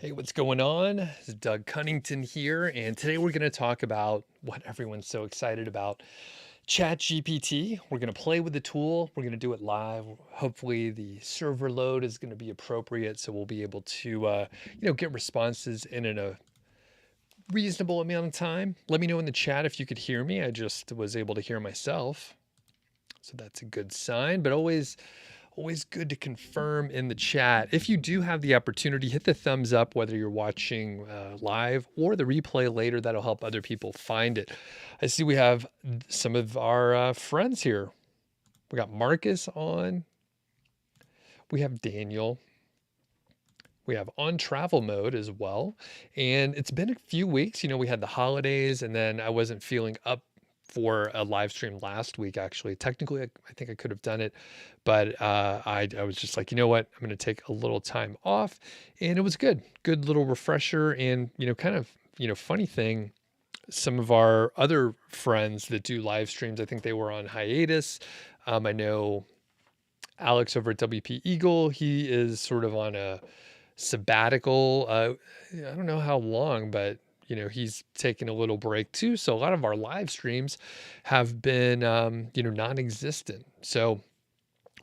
Hey, what's going on? This is Doug Cunnington here, and today we're going to talk about what everyone's so excited about, ChatGPT. We're going to play with the tool. We're going to do it live. Hopefully, the server load is going to be appropriate, so we'll be able to, get responses in a reasonable amount of time. Let me know in the chat if you could hear me. I just was able to hear myself, so that's a good sign. But always good to confirm in the chat. If you do have the opportunity, hit the thumbs up, whether you're watching live or the replay later. That'll help other people find it. I see we have some of our friends here. We got Marcus on. We have Daniel. We have on travel mode as well. And it's been a few weeks. We had the holidays and then I wasn't feeling up for a live stream last week, actually. Technically, I think I could have done it, but I was just like, you know what? I'm going to take a little time off. And it was good. Good little refresher. And, funny thing, some of our other friends that do live streams, I think they were on hiatus. I know Alex over at WP Eagle, he is sort of on a sabbatical. I don't know how long, but he's taking a little break too. So a lot of our live streams have been, non-existent. So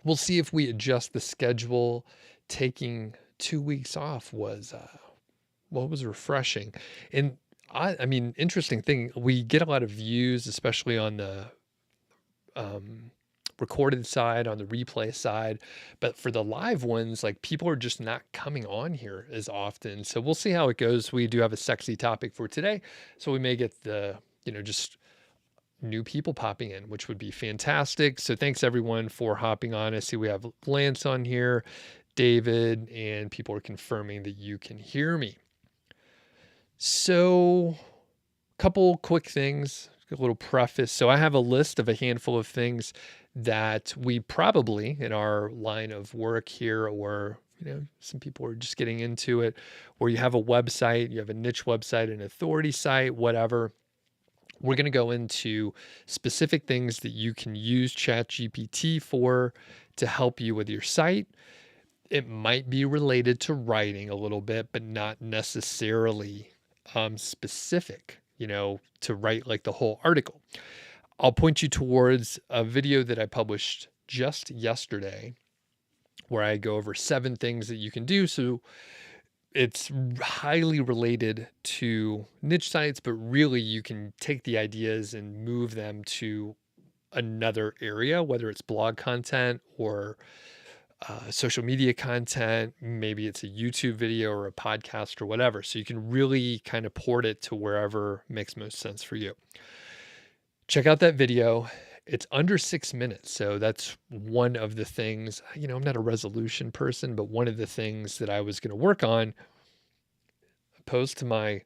we'll see if we adjust the schedule. Taking 2 weeks off was refreshing. And I mean, interesting thing, we get a lot of views, especially on the um, recorded side, on the replay side. But for the live ones, like people are just not coming on here as often. So we'll see how it goes. We do have a sexy topic for today. So we may get just new people popping in, which would be fantastic. So thanks everyone for hopping on. I see we have Lance on here, David, and people are confirming that you can hear me. So a couple quick things, a little preface. So I have a list of a handful of things that we probably in our line of work here, or some people are just getting into it, where you have a website, you have a niche website, an authority site, whatever. We're going to go into specific things that you can use ChatGPT for to help you with your site. It might be related to writing a little bit, but not necessarily specific, to write like the whole article. I'll point you towards a video that I published just yesterday where I go over 7 things that you can do. So it's highly related to niche sites, but really you can take the ideas and move them to another area, whether it's blog content or social media content. Maybe it's a YouTube video or a podcast or whatever. So you can really kind of port it to wherever makes most sense for you. Check out that video. It's under 6 minutes. So that's one of the things, I'm not a resolution person, but one of the things that I was going to work on, opposed to my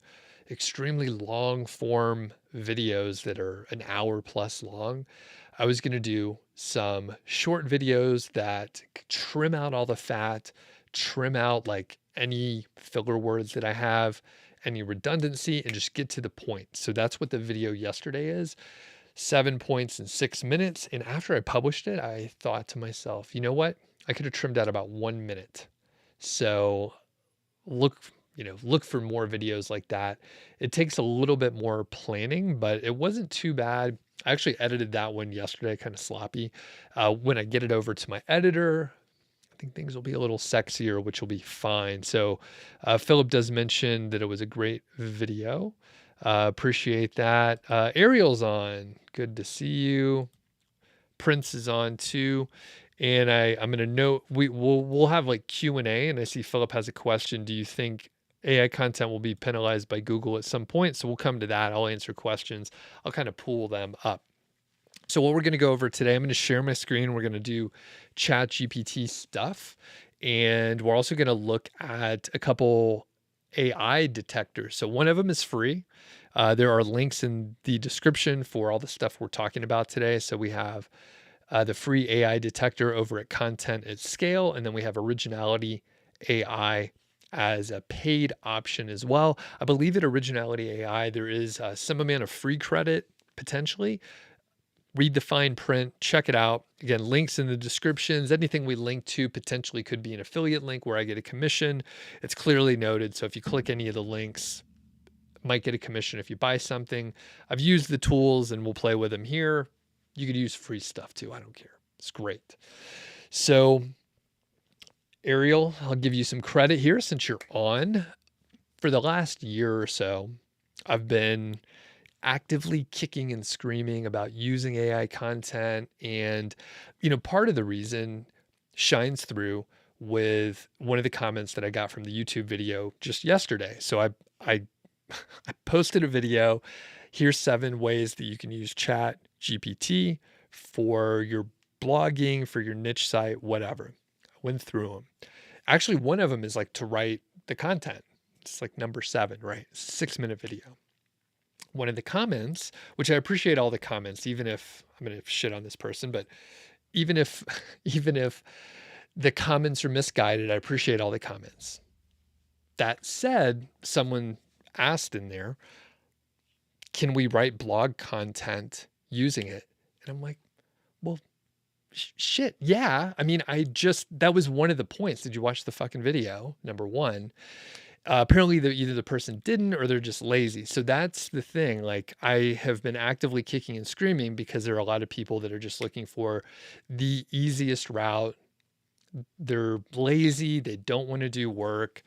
extremely long form videos that are an hour plus long, I was going to do some short videos that trim out all the fat, trim out like any filler words that I have, any redundancy, and just get to the point. So that's what the video yesterday is. 7 points in 6 minutes. And after I published it, I thought to myself, you know what? I could have trimmed out about 1 minute. So look for more videos like that. It takes a little bit more planning, but it wasn't too bad. I actually edited that one yesterday, kind of sloppy. When I get it over to my editor, I think things will be a little sexier, which will be fine. So Philip does mention that it was a great video. Appreciate that. Ariel's on. Good to see you. Prince is on too. And I'm going to note we'll have like Q&A, and I see Philip has a question. Do you think AI content will be penalized by Google at some point? So we'll come to that. I'll answer questions. I'll kind of pool them up. So what we're going to go over today, I'm going to share my screen. We're going to do ChatGPT stuff. And we're also going to look at a couple AI detectors. So one of them is free. There are links in the description for all the stuff we're talking about today. So we have the free AI detector over at Content at Scale. And then we have Originality AI as a paid option as well. I believe at Originality AI, there is some amount of free credit potentially. read the fine print, check it out. Again, links in the descriptions. Anything we link to potentially could be an affiliate link where I get a commission. It's clearly noted. So if you click any of the links, might get a commission if you buy something. I've used the tools and we'll play with them here. You could use free stuff too. I don't care. It's great. So Ariel, I'll give you some credit here since you're on. For the last year or so, I've been actively kicking and screaming about using AI content. And, part of the reason shines through with one of the comments that I got from the YouTube video just yesterday. So I posted a video. Here's 7 ways that you can use ChatGPT for your blogging, for your niche site, whatever. I went through them. Actually, one of them is like to write the content. It's like number 7, right? 6-minute video. One of the comments, which I appreciate all the comments, even if I'm going to shit on this person, but even if the comments are misguided, I appreciate all the comments. That said, someone asked in there, can we write blog content using it? And I'm like, well, shit, yeah. I mean, that was one of the points. Did you watch the fucking video? Number 1. Apparently either the person didn't or they're just lazy. So that's the thing. Like, I have been actively kicking and screaming because there are a lot of people that are just looking for the easiest route. They're lazy. They don't want to do work.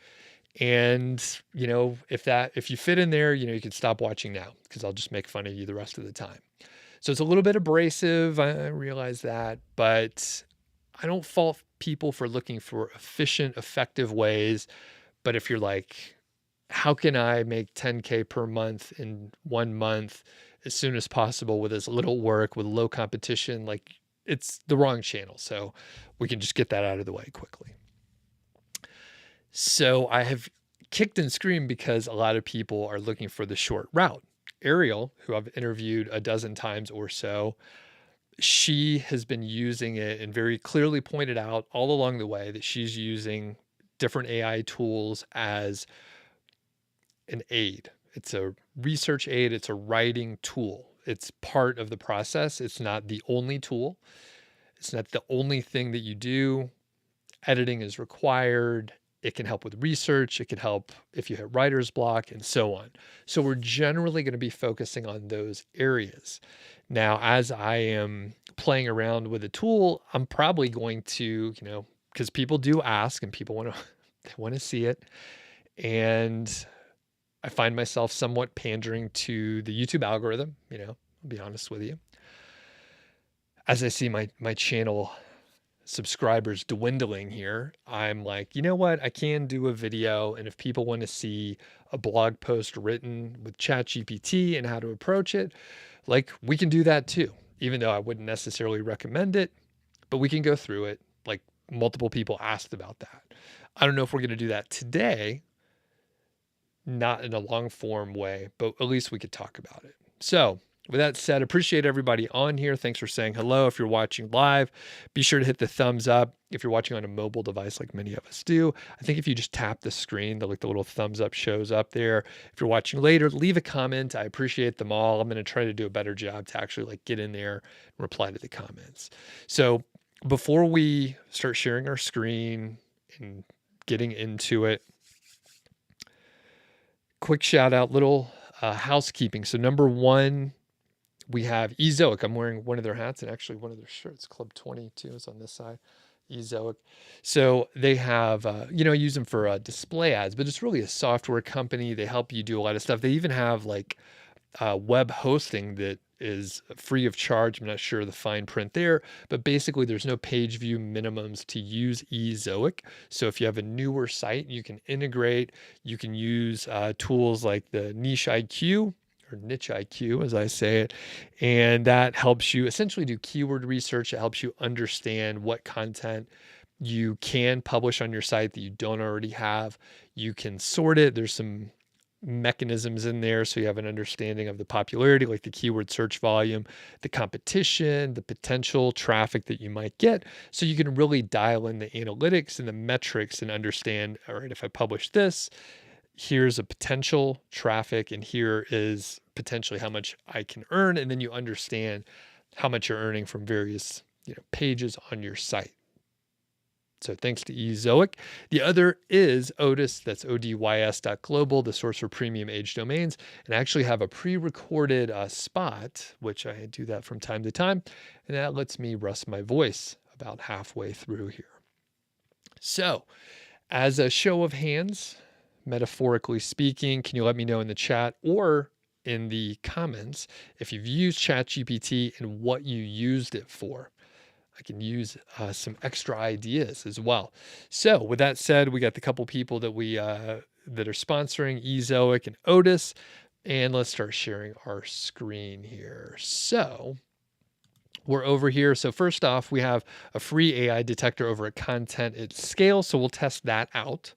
And, if you fit in there, you can stop watching now because I'll just make fun of you the rest of the time. So it's a little bit abrasive. I realize that, but I don't fault people for looking for efficient, effective ways. But if you're like, how can I make 10K per month in 1 month as soon as possible with as little work, with low competition? Like, it's the wrong channel. So we can just get that out of the way quickly. So I have kicked and screamed because a lot of people are looking for the short route. Ariel, who I've interviewed a dozen times or so, she has been using it and very clearly pointed out all along the way that she's using different AI tools as an aid. It's a research aid. It's a writing tool. It's part of the process. It's not the only tool. It's not the only thing that you do. Editing is required. It can help with research. It can help if you hit writer's block and so on. So we're generally going to be focusing on those areas. Now, as I am playing around with a tool, I'm probably going to, because people do ask and people they want to see it. And I find myself somewhat pandering to the YouTube algorithm, I'll be honest with you. As I see my channel subscribers dwindling here, I'm like, you know what? I can do a video. And if people want to see a blog post written with ChatGPT and how to approach it, like, we can do that too, even though I wouldn't necessarily recommend it, but we can go through it. Like, multiple people asked about that. I don't know if we're going to do that today, not in a long form way, but at least we could talk about it. So with that said, appreciate everybody on here. Thanks for saying hello. If you're watching live, be sure to hit the thumbs up. If you're watching on a mobile device like many of us do, I think if you just tap the screen, the little thumbs up shows up there. If you're watching later, leave a comment. I appreciate them all. I'm going to try to do a better job to actually get in there and reply to the comments. So before we start sharing our screen and getting into it, quick shout out, little housekeeping. So number 1, we have Ezoic. I'm wearing one of their hats and actually one of their shirts. Club 22 is on this side. Ezoic. So they have, use them for display ads, but it's really a software company. They help you do a lot of stuff. They even have like web hosting that is free of charge. I'm not sure the fine print there, but basically there's no page view minimums to use Ezoic. So if you have a newer site, you can integrate, you can use tools like the NicheIQ, or NicheIQ as I say it, and that helps you essentially do keyword research. It helps you understand what content you can publish on your site that you don't already have. You can sort it. There's some mechanisms in there so you have an understanding of the popularity, like the keyword search volume, the competition, the potential traffic that you might get, so you can really dial in the analytics and the metrics and understand, all right, if I publish this, here's a potential traffic and here is potentially how much I can earn. And then you understand how much you're earning from various pages on your site. So thanks to Ezoic. The other is Odys, that's odys.global, the source for premium age domains. And I actually have a pre-recorded spot, which I do that from time to time, and that lets me rest my voice about halfway through here. So as a show of hands, metaphorically speaking, can you let me know in the chat or in the comments if you've used ChatGPT and what you used it for? I can use some extra ideas as well. So with that said, we got the couple people that we that are sponsoring, Ezoic and Odys, and let's start sharing our screen here. So we're over here. So first off, we have a free AI detector over at Content at Scale. So we'll test that out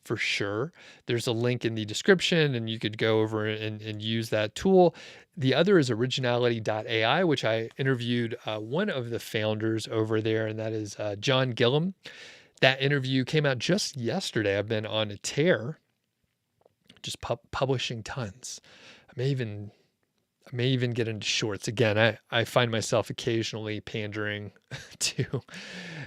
for sure. There's a link in the description and you could go over and use that tool. The other is originality.ai, which I interviewed one of the founders over there, and that is John Gillum. That interview came out just yesterday. I've been on a tear, just publishing tons. I may even get into shorts. Again, I find myself occasionally pandering to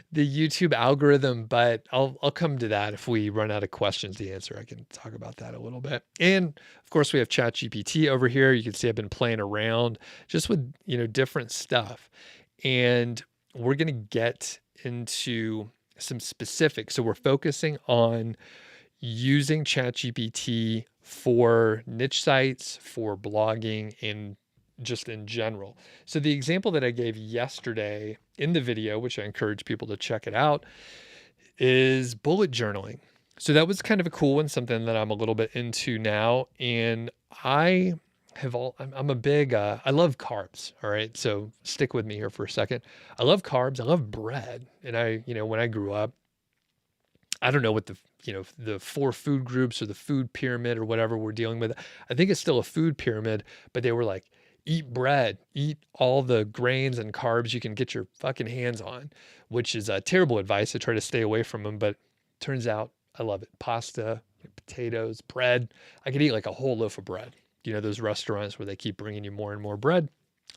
the YouTube algorithm, but I'll come to that if we run out of questions to answer. I can talk about that a little bit. And of course, we have ChatGPT over here. You can see I've been playing around just with different stuff, and we're gonna get into some specifics. So we're focusing on using ChatGPT for niche sites, for blogging, and just in general. So the example that I gave yesterday in the video, which I encourage people to check it out, is bullet journaling. So that was kind of a cool one, something that I'm a little bit into now. And I'm a big, I love carbs. All right. So stick with me here for a second. I love carbs. I love bread. And when I grew up, I don't know what the 4 food groups or the food pyramid or whatever we're dealing with. I think it's still a food pyramid, but they were like, eat bread, eat all the grains and carbs you can get your fucking hands on, which is terrible advice. I try to stay away from them, but turns out I love it. Pasta, potatoes, bread. I could eat like a whole loaf of bread. Those restaurants where they keep bringing you more and more bread.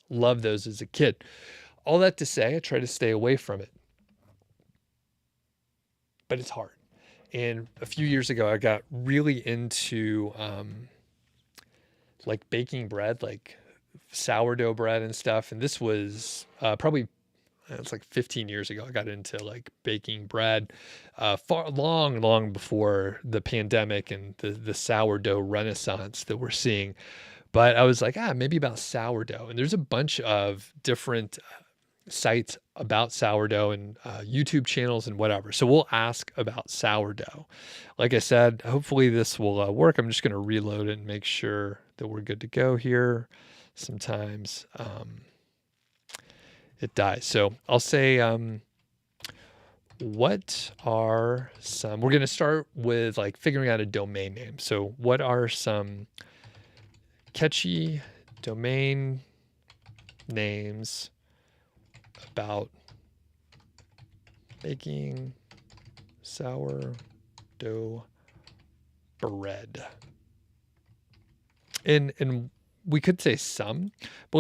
Love those as a kid. All that to say, I try to stay away from it, but it's hard. And a few years ago, I got really into like baking bread, like sourdough bread and stuff. And this was probably it's like 15 years ago. I got into like baking bread, long before the pandemic and the sourdough renaissance that we're seeing. But I was like, maybe about sourdough. And there's a bunch of different sites about sourdough and YouTube channels and whatever. So we'll ask about sourdough. Like I said, hopefully this will work. I'm just going to reload it and make sure that we're good to go here. Sometimes it dies. So I'll say, what are some, we're going to start with like figuring out a domain name. So what are some catchy domain names about baking sourdough bread? And we could say some, but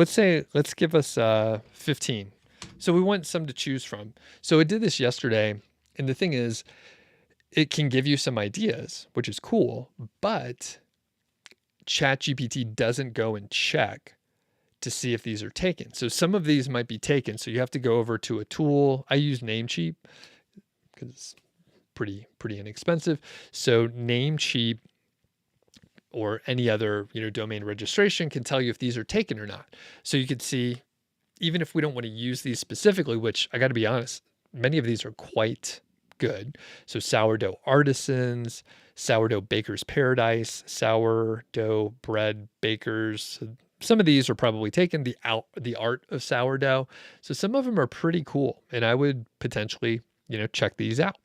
let's give us 15. So we want some to choose from. So I did this yesterday, and the thing is, it can give you some ideas, which is cool, but ChatGPT doesn't go and check to see if these are taken. So some of these might be taken. So you have to go over to a tool. I use Namecheap because it's pretty inexpensive. So Namecheap or any other domain registration can tell you if these are taken or not. So you could see, even if we don't want to use these specifically, which I got to be honest, many of these are quite good. So sourdough artisans, sourdough baker's paradise, sourdough bread bakers. Some of these are probably taken, the art of sourdough. So some of them are pretty cool, and I would potentially, check these out.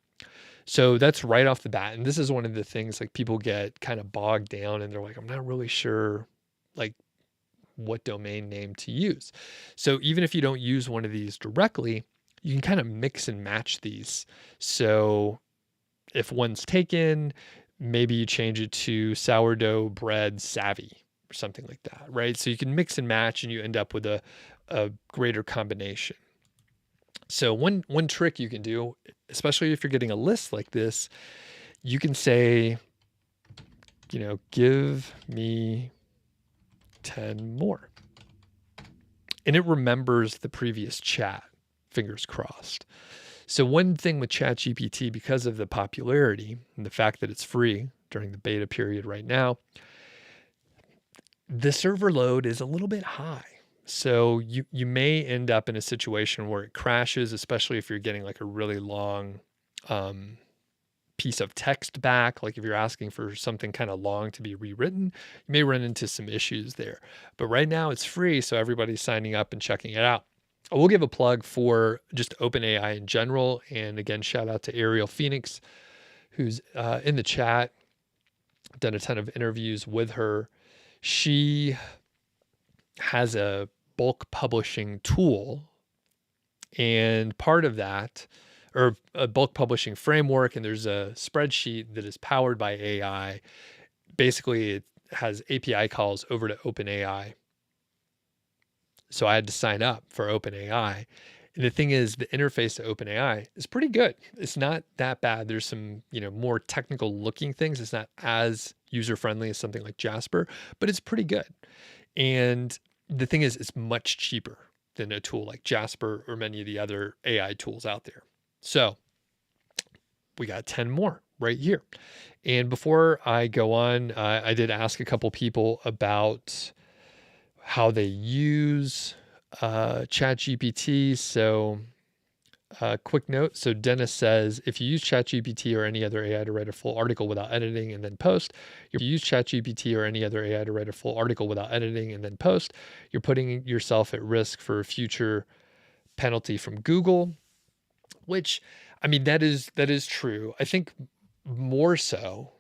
So that's right off the bat. And this is one of the things like people get kind of bogged down and they're like, I'm not really sure like what domain name to use. So even if you don't use one of these directly, you can kind of mix and match these. So if one's taken, maybe you change it to sourdough bread savvy or something like that, right? So you can mix and match and you end up with a a greater combination. So one trick you can do, especially if you're getting a list like this, you can say, give me 10 more. And it remembers the previous chat, fingers crossed. So one thing with ChatGPT, because of the popularity and the fact that it's free during the beta period right now, the server load is a little bit high. So you may end up in a situation where it crashes, especially if you're getting like a really long piece of text back. Like if you're asking for something kind of long to be rewritten, you may run into some issues there. But right now it's free, so everybody's signing up and checking it out. I will give a plug for just OpenAI in general. And again, shout out to Ariel Phoenix, who's in the chat. I've done a ton of interviews with her. She has a bulk publishing tool, and part of that, or a bulk publishing framework, and there's a spreadsheet that is powered by AI. Basically, it has API calls over to OpenAI. So I had to sign up for OpenAI. And the thing is, the interface to OpenAI is pretty good. It's not that bad. There's some, more technical looking things. It's not as user friendly as something like Jasper, but it's pretty good. And the thing is, it's much cheaper than a tool like Jasper or many of the other AI tools out there. So we got 10 more right here. And before I go on, I did ask a couple people about how they use ChatGPT. So quick note. So Dennis says, if you use ChatGPT or any other AI to write a full article without editing and then post, you're putting yourself at risk for a future penalty from Google, which, I mean, that is true. I think more so,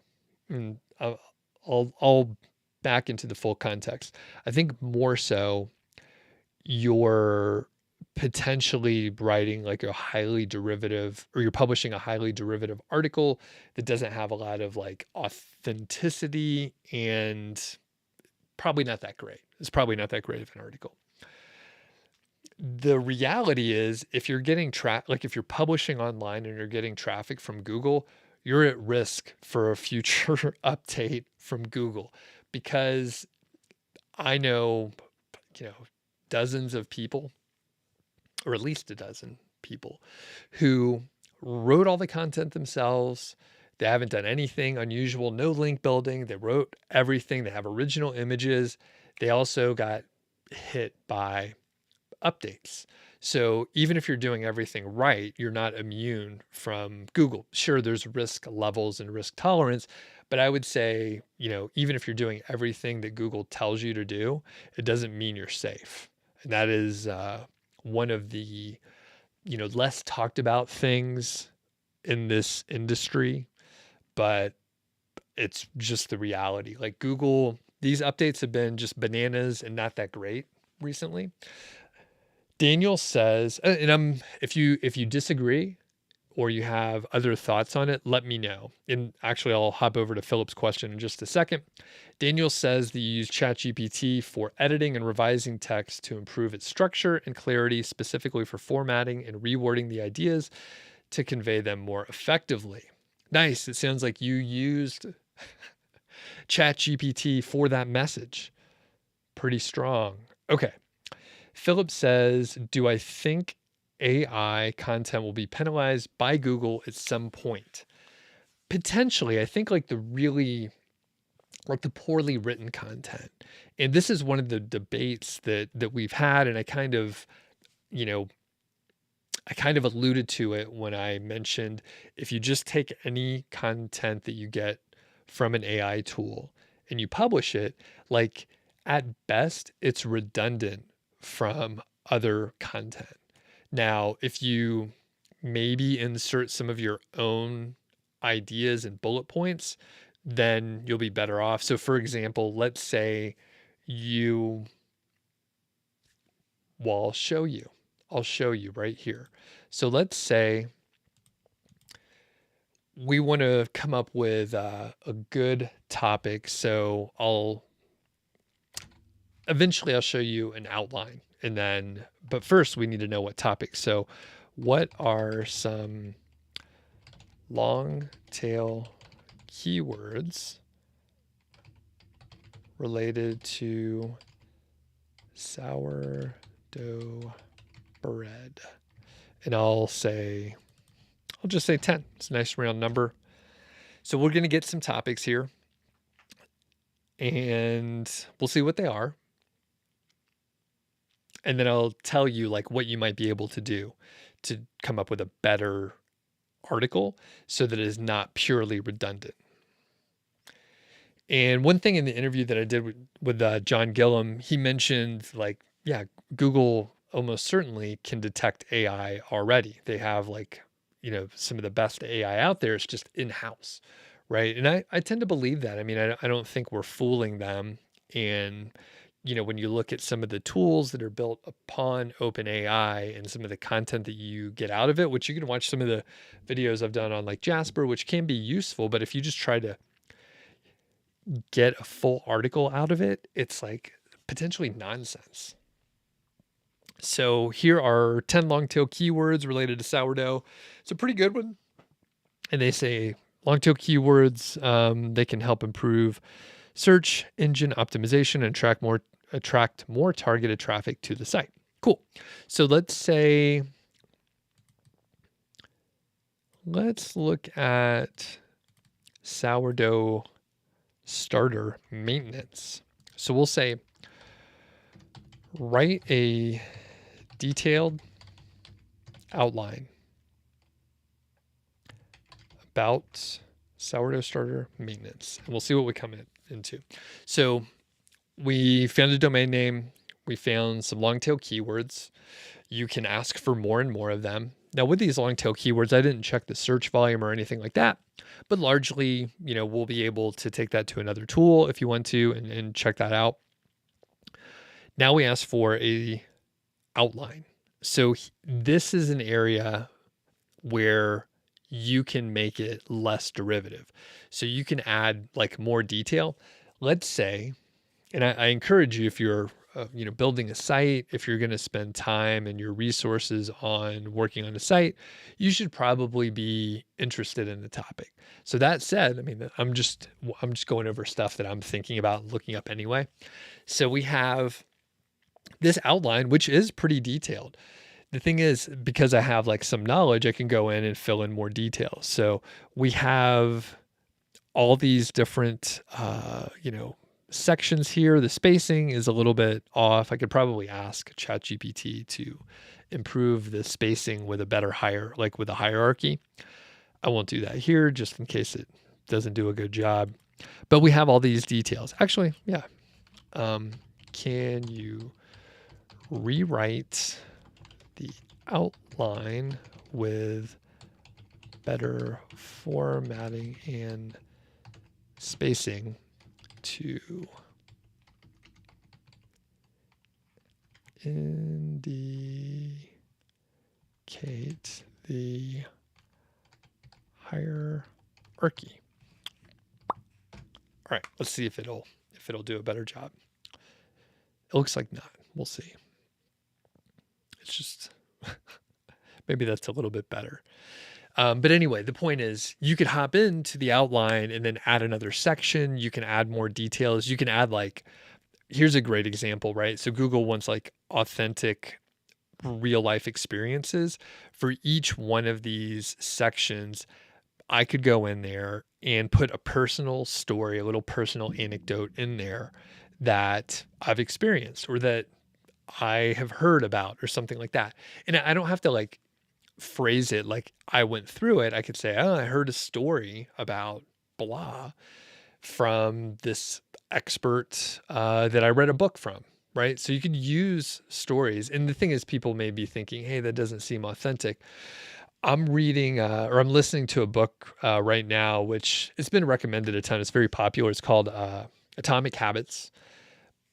and I'll back into the full context. I think more so you're potentially writing like a highly derivative, or you're publishing a highly derivative article that doesn't have a lot of like authenticity, and probably not that great. It's probably not that great of an article. The reality is, if you're getting like if you're publishing online and you're getting traffic from Google, you're at risk for a future update from Google, because I know, dozens of people, or at least a dozen people, who wrote all the content themselves. They haven't done anything unusual, no link building. They wrote everything. They have original images. They also got hit by updates. So even if you're doing everything right, you're not immune from Google. Sure, there's risk levels and risk tolerance, but I would say, even if you're doing everything that Google tells you to do, it doesn't mean you're safe. And that is one of the, less talked about things in this industry, but it's just the reality. Like Google, these updates have been just bananas and not that great recently. Daniel says, and if you disagree or you have other thoughts on it, let me know. And actually, I'll hop over to Philip's question in just a second. Daniel says that you use ChatGPT for editing and revising text to improve its structure and clarity, specifically for formatting and rewording the ideas to convey them more effectively. Nice. It sounds like you used ChatGPT for that message. Pretty strong. Okay. Philip says, do I think AI content will be penalized by Google at some point? Potentially. I think like the poorly written content. And this is one of the debates that we've had. And I kind of alluded to it when I mentioned, if you just take any content that you get from an AI tool and you publish it, like at best, it's redundant from other content. Now, if you maybe insert some of your own ideas and bullet points, then you'll be better off. So for example, let's say I'll show you right here. So let's say we want to come up with a good topic. So eventually I'll show you an outline And then, but first we need to know what topics. So what are some long tail keywords related to sourdough bread? And I'll just say 10. It's a nice round number. So we're going to get some topics here and we'll see what they are. And then I'll tell you like what you might be able to do to come up with a better article so that it is not purely redundant. And one thing in the interview that I did with John Gillum, he mentioned like, yeah, Google almost certainly can detect AI already. They have like, some of the best AI out there. It's just in-house, right? And I tend to believe that. I mean, I don't think we're fooling them. And, when you look at some of the tools that are built upon OpenAI and some of the content that you get out of it, which you can watch some of the videos I've done on like Jasper, which can be useful. But if you just try to get a full article out of it, it's like potentially nonsense. So here are 10 long tail keywords related to sourdough. It's a pretty good one. And they say long tail keywords, they can help improve search engine optimization and attract more targeted traffic to the site. Cool. So let's look at sourdough starter maintenance. So we'll say, write a detailed outline about sourdough starter maintenance. And we'll see what we come into. So we found a domain name. We found some long tail keywords. You can ask for more and more of them. Now with these long tail keywords, I didn't check the search volume or anything like that, but largely, we'll be able to take that to another tool if you want to and check that out. Now we ask for a outline. So this is an area where you can make it less derivative. So you can add like more detail. Let's say, and I encourage you, if you're building a site, if you're going to spend time and your resources on working on a site, you should probably be interested in the topic. So that said, I mean, I'm just going over stuff that I'm thinking about looking up anyway. So we have this outline, which is pretty detailed. The thing is, because I have like some knowledge, I can go in and fill in more details. So we have all these different, sections here. The spacing is a little bit off. I could probably ask ChatGPT to improve the spacing with with a hierarchy. I won't do that here just in case it doesn't do a good job. But we have all these details. Actually, yeah. Can you rewrite the outline with better formatting and spacing to indicate the hierarchy? All right, let's see if it'll do a better job. It looks like not. We'll see. It's just maybe that's a little bit better. But anyway, the point is you could hop into the outline and then add another section. You can add more details. You can add here's a great example, right? So Google wants like authentic real life experiences. For each one of these sections, I could go in there and put a personal story, a little personal anecdote in there that I've experienced or that I have heard about or something like that. And I don't have to phrase it like I went through it. I could say, oh, I heard a story about blah from this expert that I read a book from, right? So you could use stories. And the thing is, people may be thinking, hey, that doesn't seem authentic. I'm reading or I'm listening to a book right now, which it's been recommended a ton. It's very popular. It's called Atomic Habits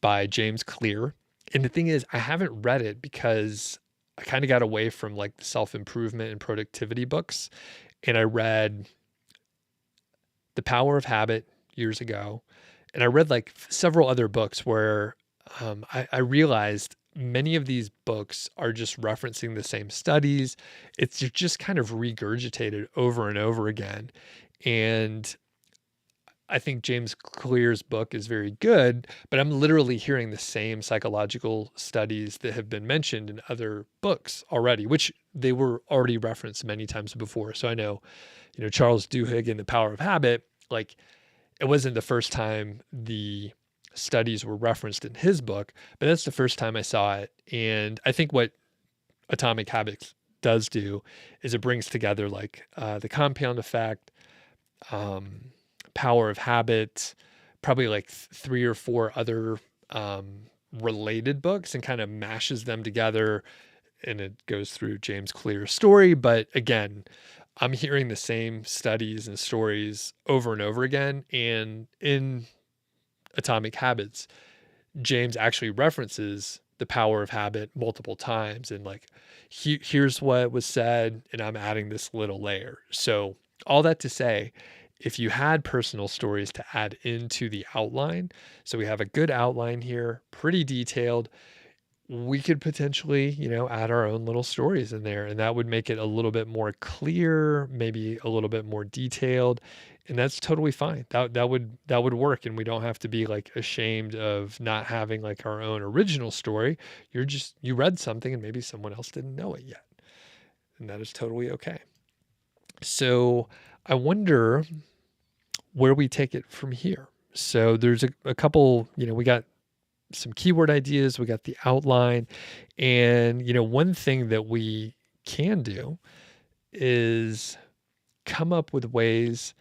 by James Clear. And the thing is, I haven't read it because I kind of got away from the self-improvement and productivity books. And I read The Power of Habit years ago. And I read several other books where I realized many of these books are just referencing the same studies. It's just kind of regurgitated over and over again. And I think James Clear's book is very good, but I'm literally hearing the same psychological studies that have been mentioned in other books already, which they were already referenced many times before. So I know, Charles Duhigg in The Power of Habit, like it wasn't the first time the studies were referenced in his book, but that's the first time I saw it. And I think what Atomic Habits does do is it brings together like the compound effect, um, Power of Habit, probably like three or four other related books and kind of mashes them together. And it goes through James Clear's story. But again, I'm hearing the same studies and stories over and over again. And in Atomic Habits, James actually references the power of habit multiple times and like here's what was said and I'm adding this little layer. So all that to say, if you had personal stories to add into the outline, so we have a good outline here, pretty detailed, we could potentially, add our own little stories in there and that would make it a little bit more clear, maybe a little bit more detailed, and that's totally fine. That would work and we don't have to be like ashamed of not having like our own original story. You read something and maybe someone else didn't know it yet. And that is totally okay. So, I wonder where we take it from here. So there's a couple, we got some keyword ideas, we got the outline, and one thing that we can do is come up with ways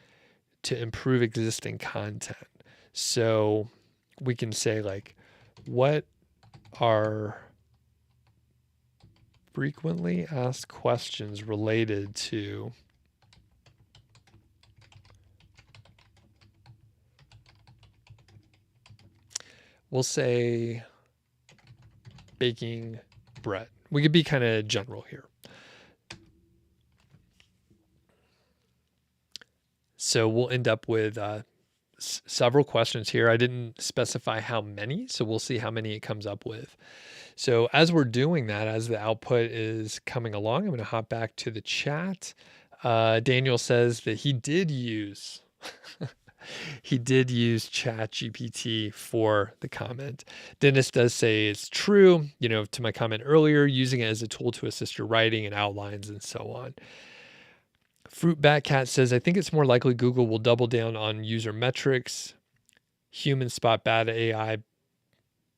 to improve existing content. So we can say like, what are frequently asked questions related to we'll say baking bread. We could be kind of general here. So we'll end up with several questions here. I didn't specify how many, so we'll see how many it comes up with. So as we're doing that, as the output is coming along, I'm going to hop back to the chat. Daniel says that he did use ChatGPT for the comment. Dennis does say it's true, to my comment earlier, using it as a tool to assist your writing and outlines and so on. Fruit Bat Cat says, I think it's more likely Google will double down on user metrics. Humans spot bad AI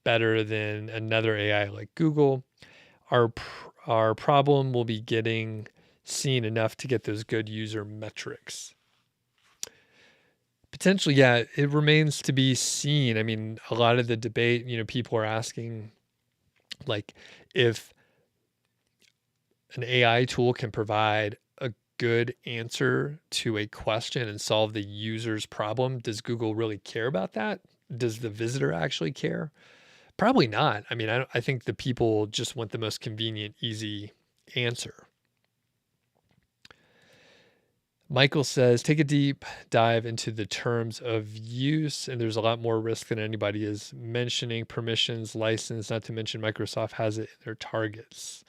better than another AI like Google. Our problem will be getting seen enough to get those good user metrics. Potentially, yeah, it remains to be seen. I mean, a lot of the debate, people are asking like if an AI tool can provide a good answer to a question and solve the user's problem, does Google really care about that? Does the visitor actually care? Probably not. I mean, I think the people just want the most convenient, easy answer. Michael says, take a deep dive into the terms of use, and there's a lot more risk than anybody is mentioning. Permissions, license, not to mention Microsoft has it in their targets.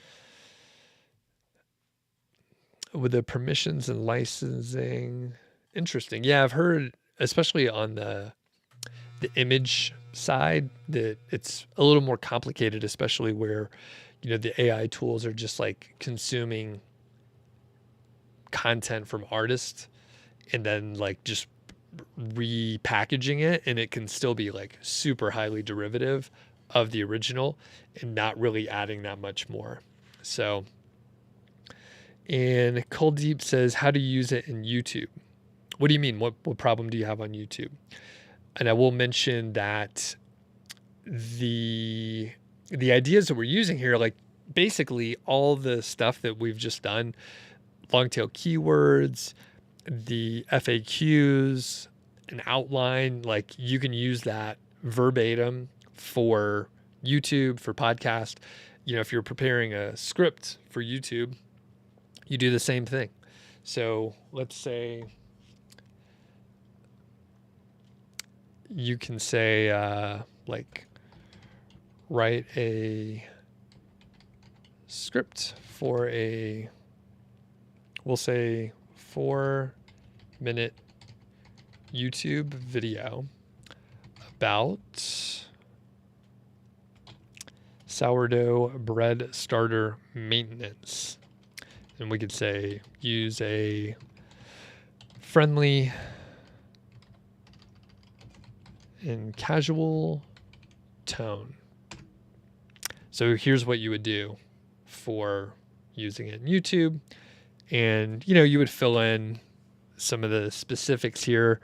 With the permissions and licensing, interesting. Yeah, I've heard, especially on the image side, that it's a little more complicated, especially where, the AI tools are just like consuming content from artists and then like just repackaging it, and it can still be like super highly derivative of the original and not really adding that much more. So, and Kuldeep says, how to use it in YouTube. What do you mean? What problem do you have on YouTube? And I will mention that the ideas that we're using here, like basically all the stuff that we've just done, long tail keywords, the FAQs, an outline, like you can use that verbatim for YouTube, for podcast. If you're preparing a script for YouTube, you do the same thing. So let's say you can say, like, write a script for a, we'll say 4-minute YouTube video about sourdough bread starter maintenance. And we could say use a friendly and casual tone. So here's what you would do for using it in YouTube. And, you would fill in some of the specifics here.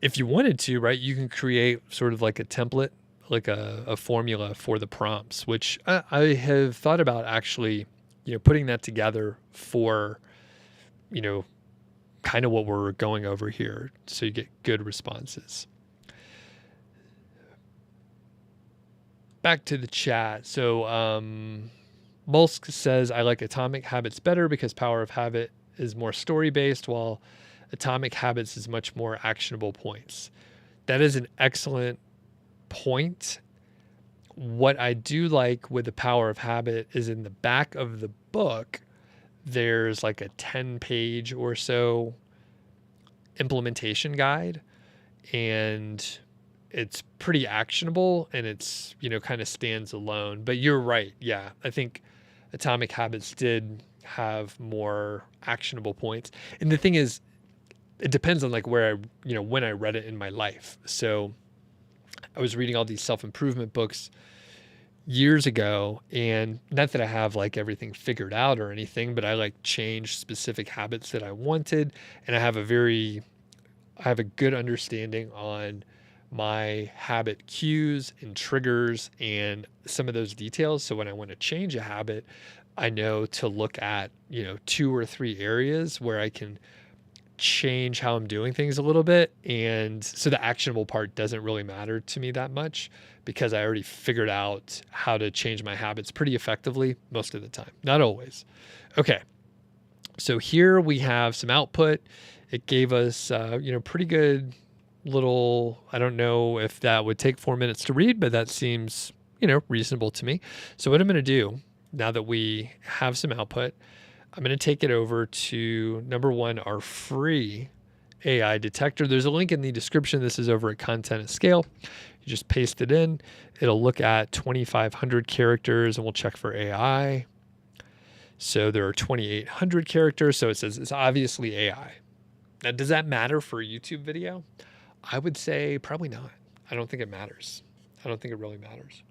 If you wanted to, right, you can create sort of like a template, like a formula for the prompts, which I have thought about actually, putting that together for, kind of what we're going over here. So you get good responses. Back to the chat. So Molsk says, I like Atomic Habits better because Power of Habit is more story-based, while Atomic Habits is much more actionable points. That is an excellent point. What I do like with the Power of Habit is in the back of the book, there's like a 10-page or so implementation guide, and it's pretty actionable, and it's, kind of stands alone. But you're right. Yeah, I think Atomic Habits did have more actionable points. And the thing is, it depends on like where when I read it in my life. So I was reading all these self-improvement books years ago, and not that I have like everything figured out or anything, but I like changed specific habits that I wanted. And I have a good understanding on my habit cues and triggers and some of those details. So when I want to change a habit, I know to look at, 2 or 3 areas where I can change how I'm doing things a little bit. And so the actionable part doesn't really matter to me that much because I already figured out how to change my habits pretty effectively most of the time, not always. Okay. So here we have some output. It gave us, pretty good little, I don't know if that would take 4 minutes to read, but that seems, reasonable to me. So what I'm going to do now that we have some output, I'm going to take it over to number 1, our free AI detector. There's a link in the description. This is over at Content at Scale. You just paste it in. It'll look at 2,500 characters, and we'll check for AI. So there are 2,800 characters. So it says it's obviously AI. Now, does that matter for a YouTube video? I would say probably not. I don't think it matters. I don't think it really matters.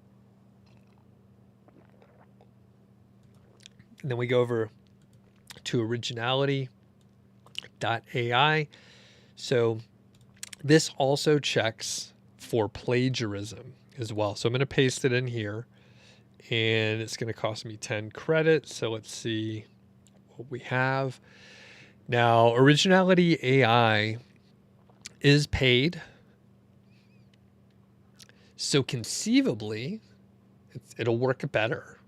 And then we go over to originality.ai. So this also checks for plagiarism as well. So I'm going to paste it in here, and it's going to cost me 10 credits. So let's see what we have. Now, Originality AI is paid. So conceivably, it'll work better.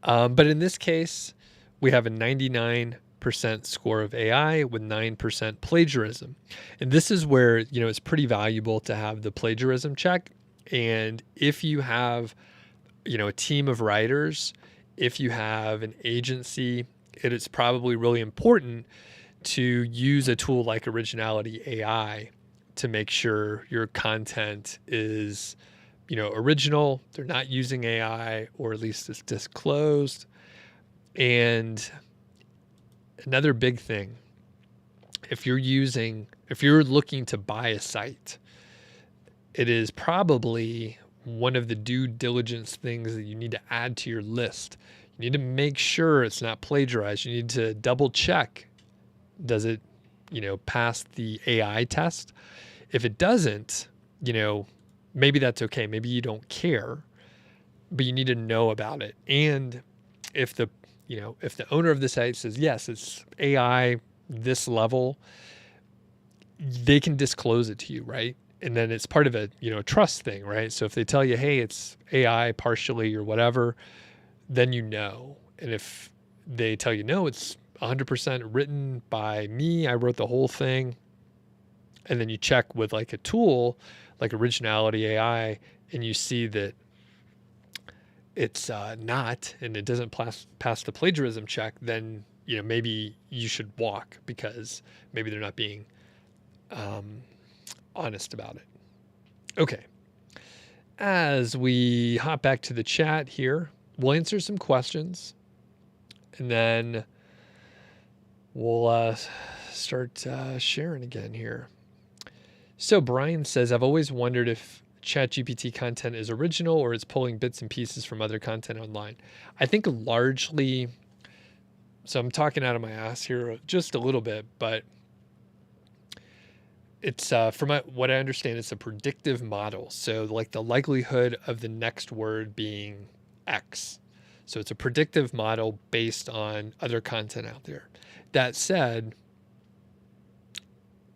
But in this case, we have a 99% score of AI with 9% plagiarism. And this is where, it's pretty valuable to have the plagiarism check. And if you have, a team of writers, if you have an agency, it is probably really important to use a tool like Originality AI to make sure your content is, original. They're not using AI, or at least it's disclosed. And another big thing, if you're looking to buy a site, it is probably one of the due diligence things that you need to add to your list. You need to make sure it's not plagiarized. You need to double check. Does it, pass the AI test? If it doesn't, maybe that's okay. Maybe you don't care, but you need to know about it. And if the owner of the site says, yes, it's AI this level, they can disclose it to you, right? And then it's part of a, trust thing, right? So if they tell you, hey, it's AI partially or whatever, then And if they tell you, no, it's 100% written by me, I wrote the whole thing, and then you check with like a tool like Originality AI, and you see that it's not, and it doesn't pass the plagiarism check, then maybe you should walk because maybe they're not being um, honest about it. Okay, as we hop back to the chat here, we'll answer some questions, and then we'll start sharing again here. So Brian says, I've always wondered if ChatGPT content is original or it's pulling bits and pieces from other content online. I think largely, so I'm talking out of my ass here just a little bit, but it's from what I understand, it's a predictive model. So like the likelihood of the next word being X. So it's a predictive model based on other content out there. That said,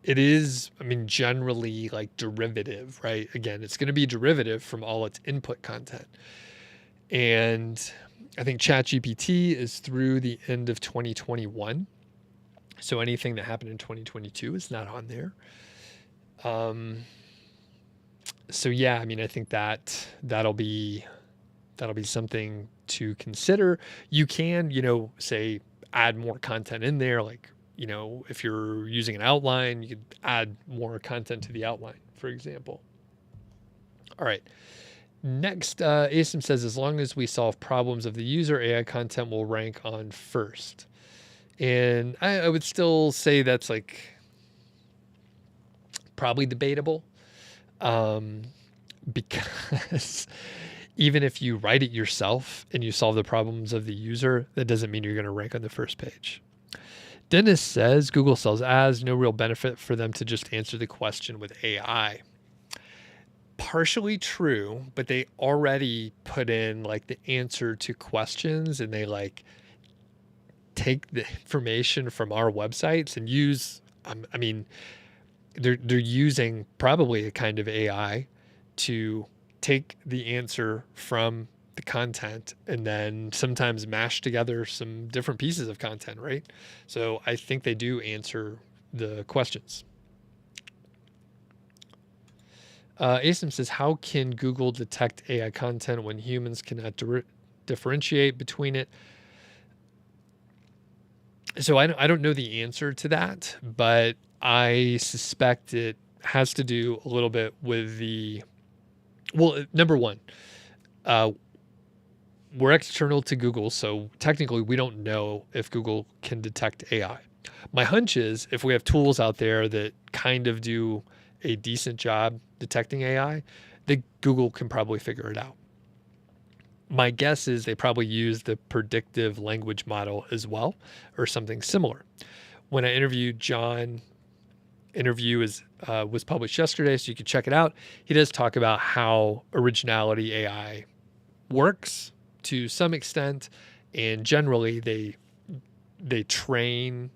it is, generally like derivative, right? Again, it's going to be derivative from all its input content. And I think ChatGPT is through the end of 2021. So anything that happened in 2022 is not on there. So yeah, I think that'll be something to consider. You can, say add more content in there, like if you're using an outline, you could add more content to the outline, for example. All right. Next, ASIM says, as long as we solve problems of the user, AI content will rank on first. And I would still say that's like probably debatable, because even if you write it yourself and you solve the problems of the user, that doesn't mean you're going to rank on the first page. Dennis says Google sells ads, no real benefit for them to just answer the question with AI. Partially true, but they already put in like the answer to questions, and they like take the information from our websites and use, they're using probably a kind of AI to take the answer from the content and then sometimes mash together some different pieces of content, right? So I think they do answer the questions. ASIM says, how can Google detect AI content when humans cannot differentiate between it? So I don't know the answer to that, but I suspect it has to do a little bit with number one, we're external to Google, so technically we don't know if Google can detect AI. My hunch is if we have tools out there that kind of do a decent job detecting AI, that Google can probably figure it out. My guess is they probably use the predictive language model as well, or something similar. When I interviewed John, was published yesterday, so you can check it out. He does talk about how originality AI works to some extent, and generally they train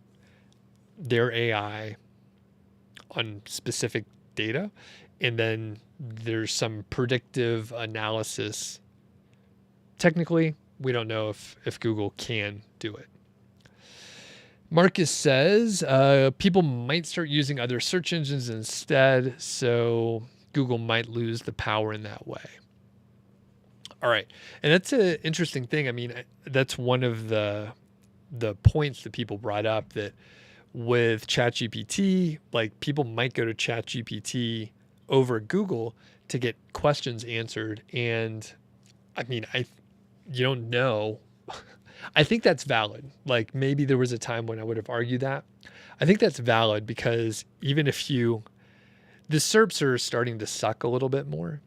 their AI on specific data, and then there's some predictive analysis. Technically, we don't know if Google can do it. Marcus says people might start using other search engines instead, so Google might lose the power in that way. All right. And that's an interesting thing. That's one of the points that people brought up, that with ChatGPT, like people might go to ChatGPT over Google to get questions answered. And you don't know. I think that's valid. Like maybe there was a time when I would have argued that. I think that's valid because even if the SERPs are starting to suck a little bit more.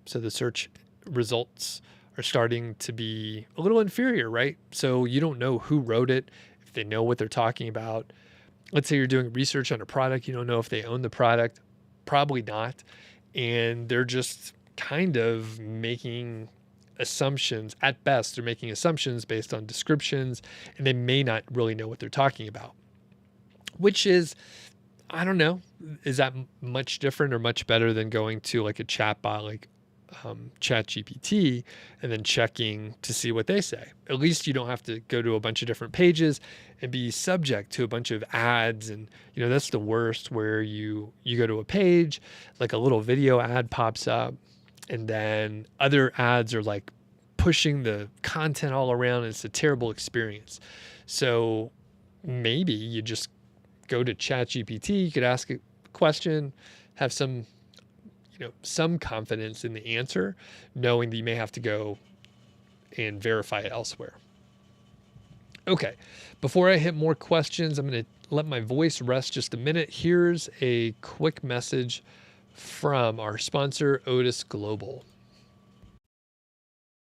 So the search results are starting to be a little inferior, right? So you don't know who wrote it, if they know what they're talking about. Let's say you're doing research on a product, you don't know if they own the product, probably not. And they're just kind of making assumptions. At best, they're making assumptions based on descriptions, and they may not really know what they're talking about, which is, I don't know, is that much different or much better than going to like a chatbot like ChatGPT and then checking to see what they say? At least you don't have to go to a bunch of different pages and be subject to a bunch of ads. And that's the worst, where you go to a page, like a little video ad pops up, and then other ads are like pushing the content all around. It's a terrible experience. So maybe you just go to ChatGPT. You could ask a question, have some confidence in the answer, knowing that you may have to go and verify it elsewhere. Okay, before I hit more questions, I'm going to let my voice rest just a minute. Here's a quick message from our sponsor, Odys Global.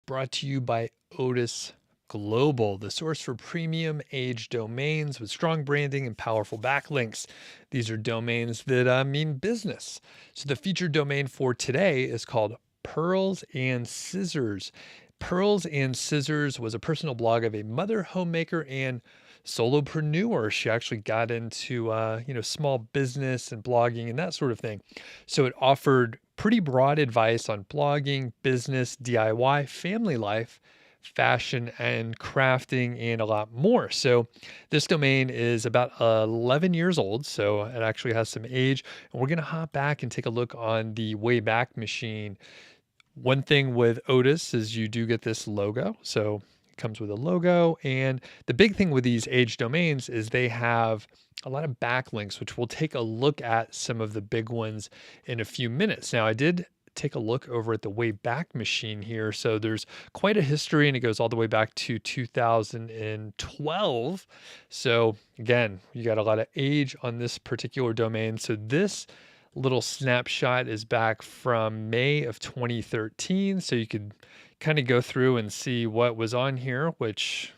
Brought to you by Odys Global, the source for premium age domains with strong branding and powerful backlinks. These are domains that mean business. So the featured domain for today is called Pearls and Scissors. Pearls and Scissors was a personal blog of a mother homemaker and solopreneur. She actually got into small business and blogging and that sort of thing. So it offered pretty broad advice on blogging, business, DIY, family life, fashion and crafting, and a lot more. So this domain is about 11 years old, so it actually has some age. And we're going to hop back and take a look on the Wayback Machine. One thing with Odys is you do get this logo. So it comes with a logo. And the big thing with these age domains is they have a lot of backlinks, which we'll take a look at some of the big ones in a few minutes. Now, I did take a look over at the Wayback Machine here. So there's quite a history, and it goes all the way back to 2012. So again, you got a lot of age on this particular domain. So this little snapshot is back from May of 2013. So you could kind of go through and see what was on here, which,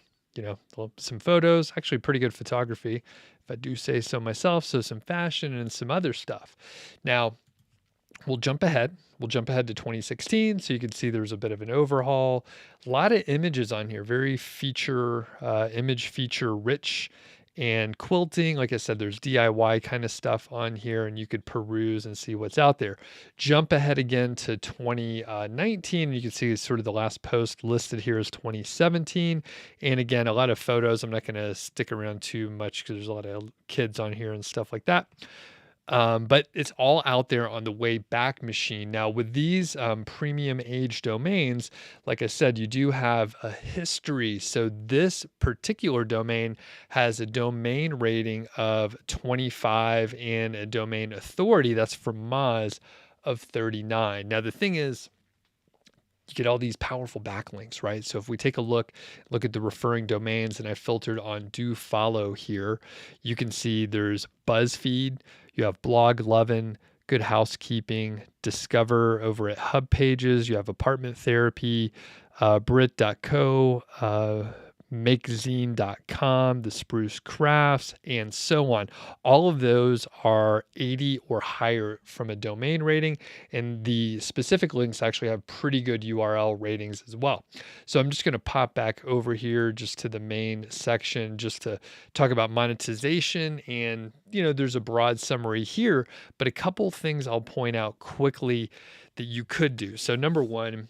some photos, actually pretty good photography, if I do say so myself. So some fashion and some other stuff. Now, we'll jump ahead. We'll jump ahead to 2016. So you can see there's a bit of an overhaul. A lot of images on here, very image feature rich, and quilting. Like I said, there's DIY kind of stuff on here, and you could peruse and see what's out there. Jump ahead again to 2019. You can see sort of the last post listed here is 2017. And again, a lot of photos. I'm not going to stick around too much because there's a lot of kids on here and stuff like that. But it's all out there on the Wayback Machine. Now, with these premium age domains, like I said, you do have a history. So this particular domain has a domain rating of 25 and a domain authority, that's from Moz, of 39. Now, the thing is, you get all these powerful backlinks, right? So if we take a look at the referring domains, and I filtered on do follow here, you can see there's BuzzFeed, you have Blog Lovin', Good Housekeeping, Discover over at Hub Pages, you have Apartment Therapy, Brit.co, makezine.com, the Spruce Crafts, and so on. All of those are 80 or higher from a domain rating, and the specific links actually have pretty good URL ratings as well. So I'm just going to pop back over here just to the main section just to talk about monetization. And, there's a broad summary here, but a couple things I'll point out quickly that you could do. So number one,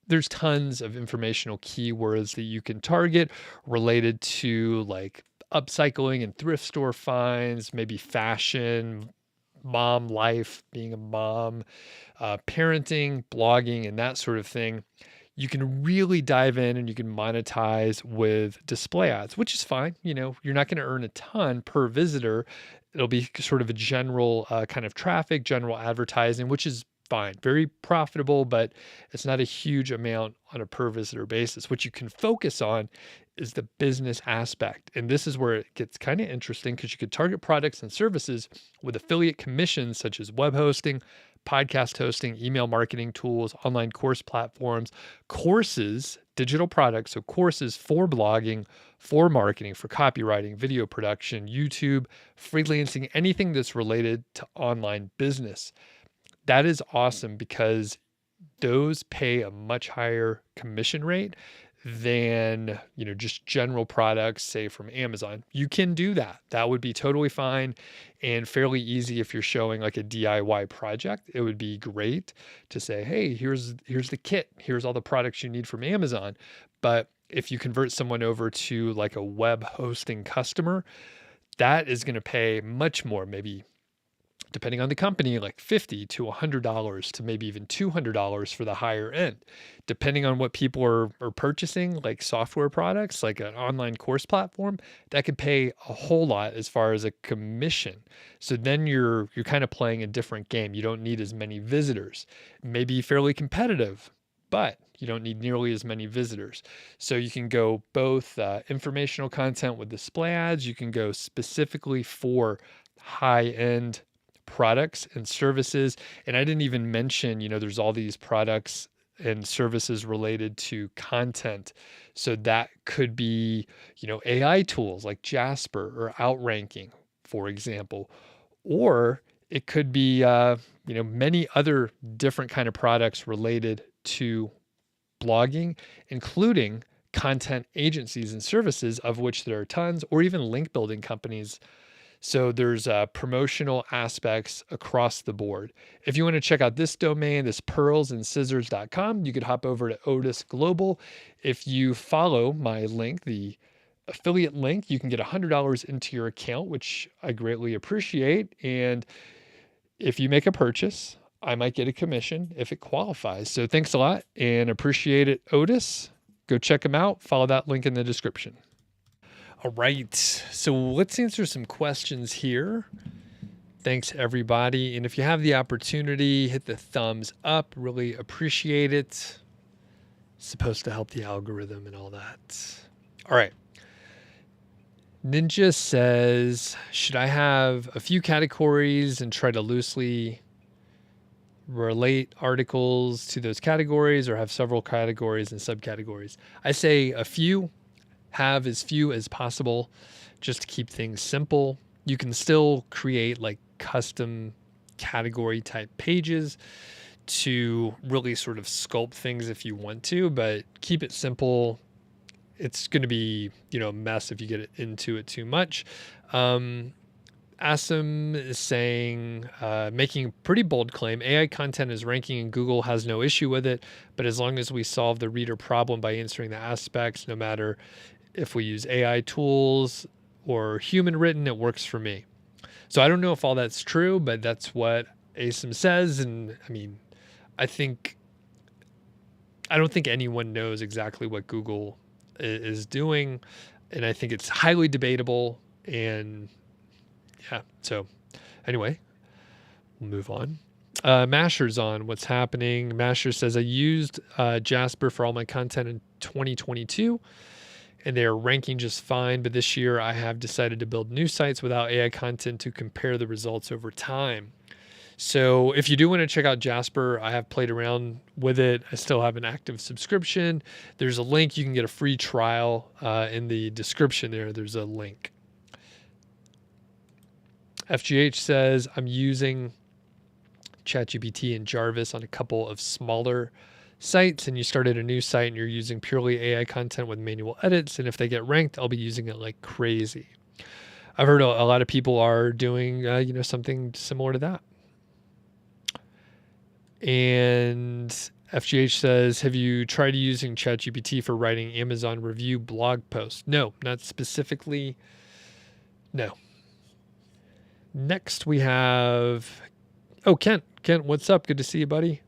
there's tons of informational keywords that you can target related to like upcycling and thrift store finds, maybe fashion, mom life, being a mom, parenting, blogging, and that sort of thing. You can really dive in and you can monetize with display ads, which is fine. You're not going to earn a ton per visitor. It'll be sort of a general kind of traffic, general advertising, which is fine, very profitable, but it's not a huge amount on a per visitor basis. What you can focus on is the business aspect. And this is where it gets kind of interesting because you could target products and services with affiliate commissions such as web hosting, podcast hosting, email marketing tools, online course platforms, courses, digital products. So courses for blogging, for marketing, for copywriting, video production, YouTube, freelancing, anything that's related to online business. That is awesome because those pay a much higher commission rate than, just general products, say from Amazon. You can do that. That would be totally fine and fairly easy if you're showing like a DIY project. It would be great to say, hey, here's the kit. Here's all the products you need from Amazon. But if you convert someone over to like a web hosting customer, that is going to pay much more, maybe depending on the company, like $50 to $100 to maybe even $200 for the higher end. Depending on what people are purchasing, like software products, like an online course platform, that could pay a whole lot as far as a commission. So then you're kind of playing a different game. You don't need as many visitors. Maybe fairly competitive, but you don't need nearly as many visitors. So you can go both informational content with display ads. You can go specifically for high end products and services. And I didn't even mention, there's all these products and services related to content. So that could be, AI tools like Jasper or Outranking, for example, or it could be, many other different kind of products related to blogging, including content agencies and services, of which there are tons, or even link building companies. So there's promotional aspects across the board. If you want to check out this domain, this pearlsandscissors.com, you could hop over to Odys Global. If you follow my link, the affiliate link, you can get $100 into your account, which I greatly appreciate. And if you make a purchase, I might get a commission if it qualifies. So thanks a lot and appreciate it, Odys. Go check them out. Follow that link in the description. All right, so let's answer some questions here. Thanks, everybody. And if you have the opportunity, hit the thumbs up. Really appreciate it. It's supposed to help the algorithm and all that. All right. Ninja says, should I have a few categories and try to loosely relate articles to those categories, or have several categories and subcategories? I say a few. Have as few as possible just to keep things simple. You can still create like custom category type pages to really sort of sculpt things if you want to, but keep it simple. It's going to be, a mess if you get into it too much. Asim is saying, making a pretty bold claim, AI content is ranking and Google has no issue with it, but as long as we solve the reader problem by answering the aspects, no matter if we use AI tools or human written, it works for me. So I don't know if all that's true, but that's what Asim says. And I mean, I don't think anyone knows exactly what Google is doing. And I think it's highly debatable. And yeah, so anyway, we'll move on. Masher's on. What's happening? Masher says, I used Jasper for all my content in 2022. And they are ranking just fine. But this year I have decided to build new sites without AI content to compare the results over time. So if you do want to check out Jasper, I have played around with it. I still have an active subscription. There's a link. You can get a free trial in the description there. There's a link. FGH says, I'm using ChatGPT and Jarvis on a couple of smaller sites, and you started a new site and you're using purely AI content with manual edits, and if they get ranked, I'll be using it like crazy. I've heard a lot of people are doing something similar to that. And FGH says, have you tried using ChatGPT for writing Amazon review blog posts? No, not specifically. No. Next we have, Kent. Kent, what's up? Good to see you, buddy.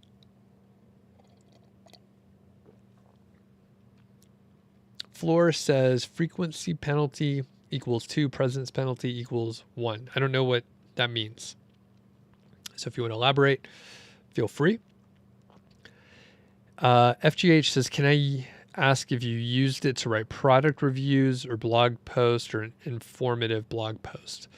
Floor says frequency penalty equals 2, presence penalty equals 1. I don't know what that means. So if you want to elaborate, feel free. FGH says, can I ask if you used it to write product reviews or blog posts or an informative blog post?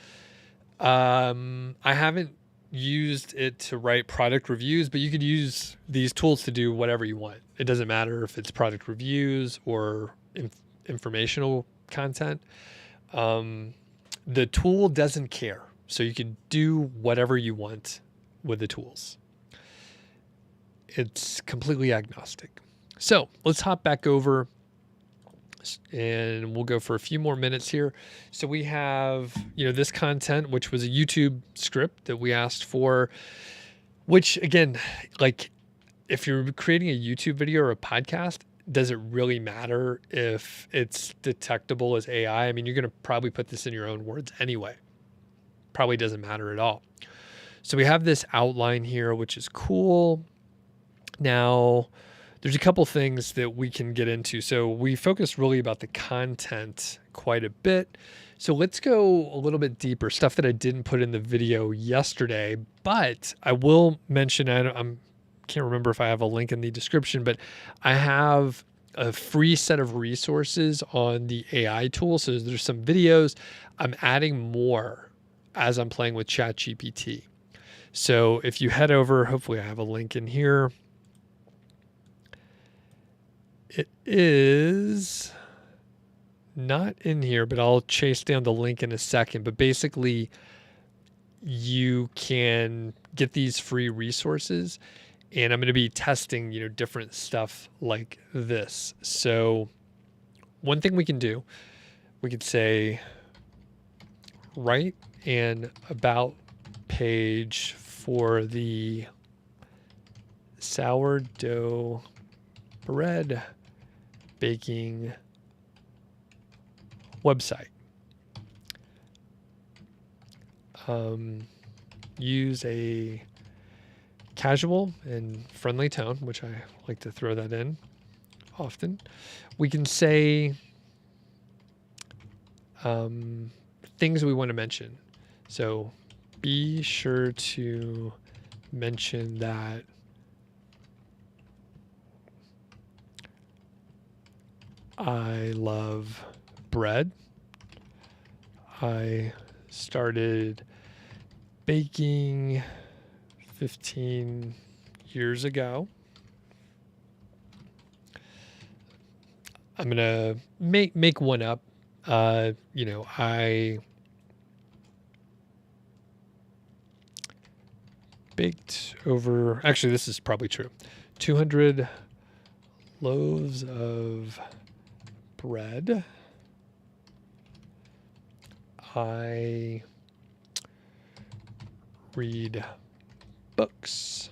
I haven't used it to write product reviews, but you could use these tools to do whatever you want. It doesn't matter if it's product reviews or informational content. The tool doesn't care. So you can do whatever you want with the tools. It's completely agnostic. So let's hop back over and we'll go for a few more minutes here. So we have, this content, which was a YouTube script that we asked for, which again, like if you're creating a YouTube video or a podcast, does it really matter if it's detectable as AI? I mean, you're going to probably put this in your own words anyway. Probably doesn't matter at all. So we have this outline here, which is cool. Now, there's a couple things that we can get into. So we focused really about the content quite a bit. So let's go a little bit deeper, stuff that I didn't put in the video yesterday, but I will mention, can't remember if I have a link in the description, but I have a free set of resources on the AI tool. So there's some videos. I'm adding more as I'm playing with ChatGPT. So if you head over, hopefully I have a link in here. It is not in here, but I'll chase down the link in a second. But basically, you can get these free resources, and I'm going to be testing, different stuff like this. So one thing we can do, we could say, write an about page for the sourdough bread baking website. Use a casual and friendly tone, which I like to throw that in often. We can say things we want to mention. So be sure to mention that I love bread. I started baking 15 years ago. I'm going to make one up. I baked over, actually, this is probably true, 200 loaves of bread. I read books,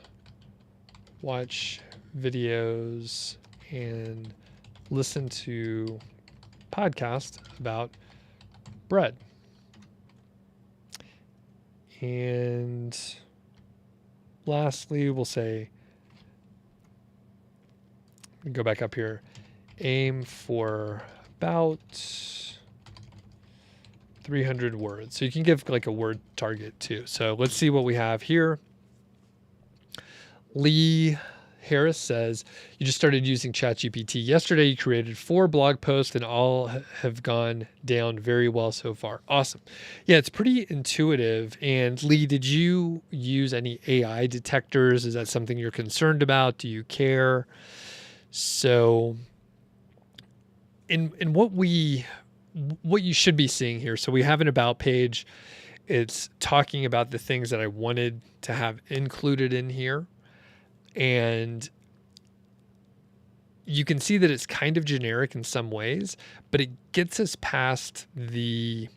watch videos, and listen to podcasts about bread. And lastly, we'll say, go back up here, aim for about 300 words. So you can give like a word target too. So let's see what we have here. Lee Harris says, you just started using ChatGPT yesterday. You created 4 blog posts and all have gone down very well so far. Awesome. Yeah, it's pretty intuitive. And Lee, did you use any AI detectors? Is that something you're concerned about? Do you care? So in what you should be seeing here. So we have an about page. It's talking about the things that I wanted to have included in here. And you can see that it's kind of generic in some ways, but it gets us past the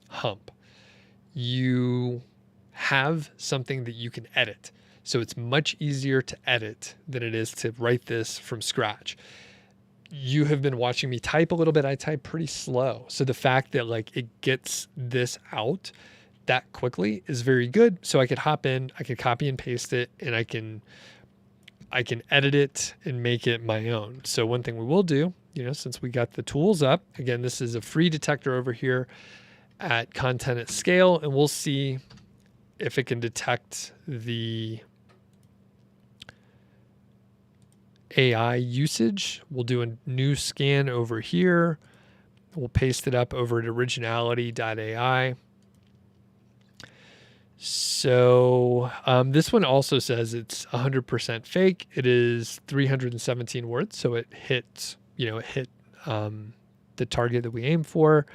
hump. You have something that you can edit. So it's much easier to edit than it is to write this from scratch. You have been watching me type a little bit. I type pretty slow. So the fact that like it gets this out that quickly is very good. So I could hop in, I could copy and paste it, and I can edit it and make it my own. So one thing we will do, since we got the tools up, again, this is a free detector over here at Content at Scale, and we'll see if it can detect the AI usage. We'll do a new scan over here. We'll paste it up over at originality.ai. So this one also says it's 100% fake. It is 317 words. So it hit the target that we aim for.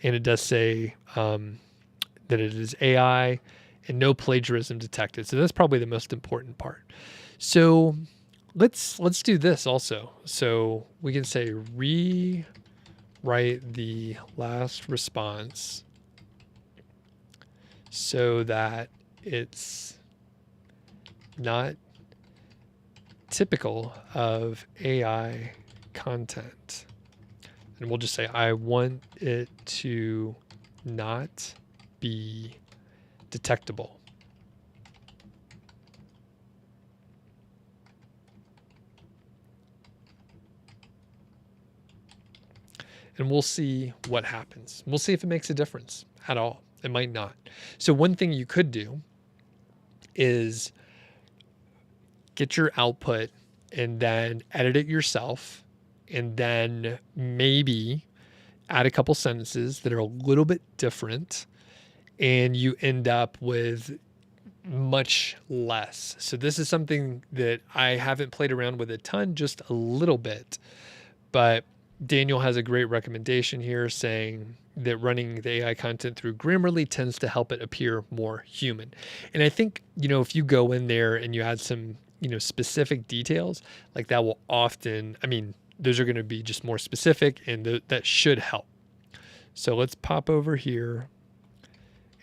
And it does say that it is AI and no plagiarism detected. So that's probably the most important part. So let's do this also. So we can say rewrite the last response so that it's not typical of AI content. And we'll just say, I want it to not be detectable. and we'll see what happens. We'll see if it makes a difference at all. It might not. So one thing you could do is get your output and then edit it yourself, and then maybe add a couple sentences that are a little bit different, and you end up with much less. So this is something that I haven't played around with a ton, just a little bit. But Daniel has a great recommendation here saying that running the AI content through Grammarly tends to help it appear more human. And I think, if you go in there and you add some, specific details, like that will often, those are going to be just more specific, and that should help. So let's pop over here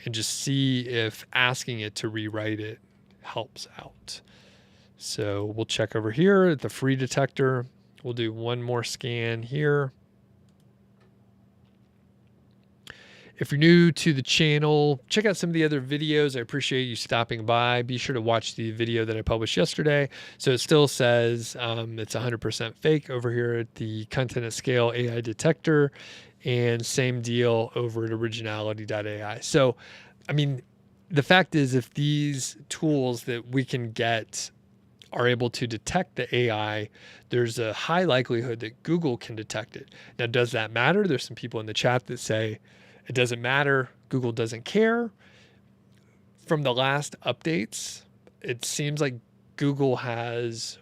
and just see if asking it to rewrite it helps out. So we'll check over here at the free detector. We'll do one more scan here. If you're new to the channel, check out some of the other videos. I appreciate you stopping by. Be sure to watch the video that I published yesterday. So it still says it's 100% fake over here at the Content at Scale AI Detector, and same deal over at originality.ai. So, the fact is, if these tools that we can get are able to detect the AI, there's a high likelihood that Google can detect it. Now, does that matter? There's some people in the chat that say it doesn't matter. Google doesn't care. From the last updates, it seems like Google has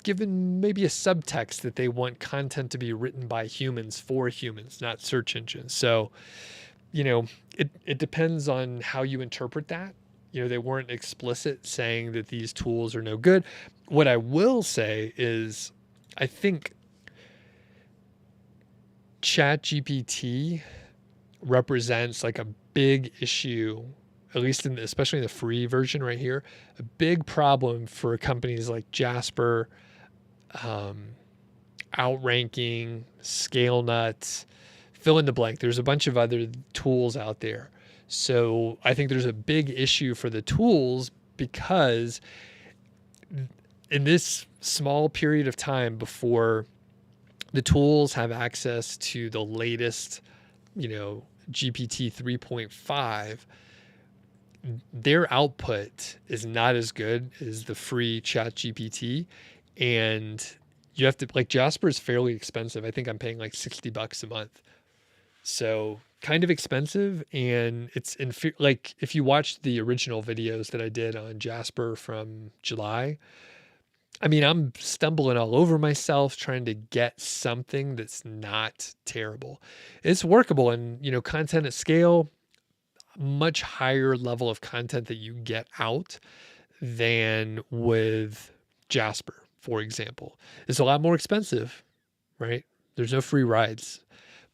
given maybe a subtext that they want content to be written by humans for humans, not search engines. So, it depends on how you interpret that. They weren't explicit saying that these tools are no good. What I will say is, I think ChatGPT represents like a big issue, at least especially in the free version right here, a big problem for companies like Jasper, Outranking, Scale Nuts, fill in the blank. There's a bunch of other tools out there. So I think there's a big issue for the tools, because in this small period of time before the tools have access to the latest, GPT 3.5, their output is not as good as the free ChatGPT. And you have to, like, Jasper is fairly expensive. I think I'm paying like $60 a month. So kind of expensive. And it's like, if you watch the original videos that I did on Jasper from July, I'm stumbling all over myself trying to get something that's not terrible. It's workable, and, content at scale, much higher level of content that you get out than with Jasper, for example. It's a lot more expensive, right? There's no free rides.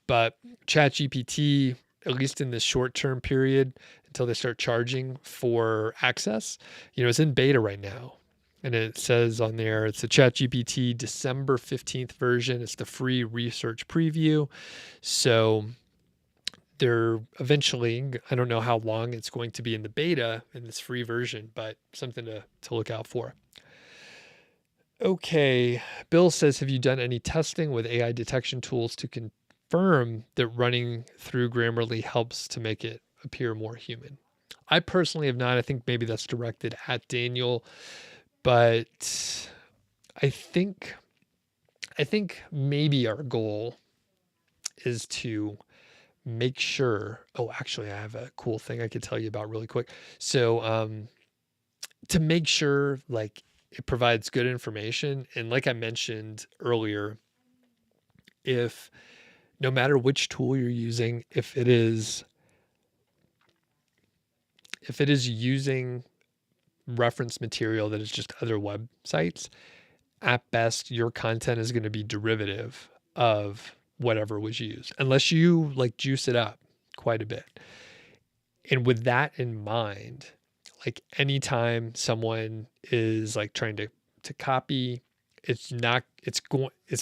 But ChatGPT, at least in this short-term period until they start charging for access, it's in beta right now. And it says on there, it's the ChatGPT December 15th version. It's the free research preview. So they're eventually, I don't know how long it's going to be in the beta in this free version, but something to look out for. Okay, Bill says, have you done any testing with AI detection tools to confirm that running through Grammarly helps to make it appear more human? I personally have not. I think maybe that's directed at Daniel, but I think maybe our goal is to make sure. Oh, actually, I have a cool thing I could tell you about really quick. So, to make sure, like, it provides good information, and like I mentioned earlier, if no matter which tool you're using, if it is using reference material that is just other websites, at best your content is going to be derivative of whatever was used, unless you like juice it up quite a bit. And with that in mind, like, anytime someone is like trying to copy, it's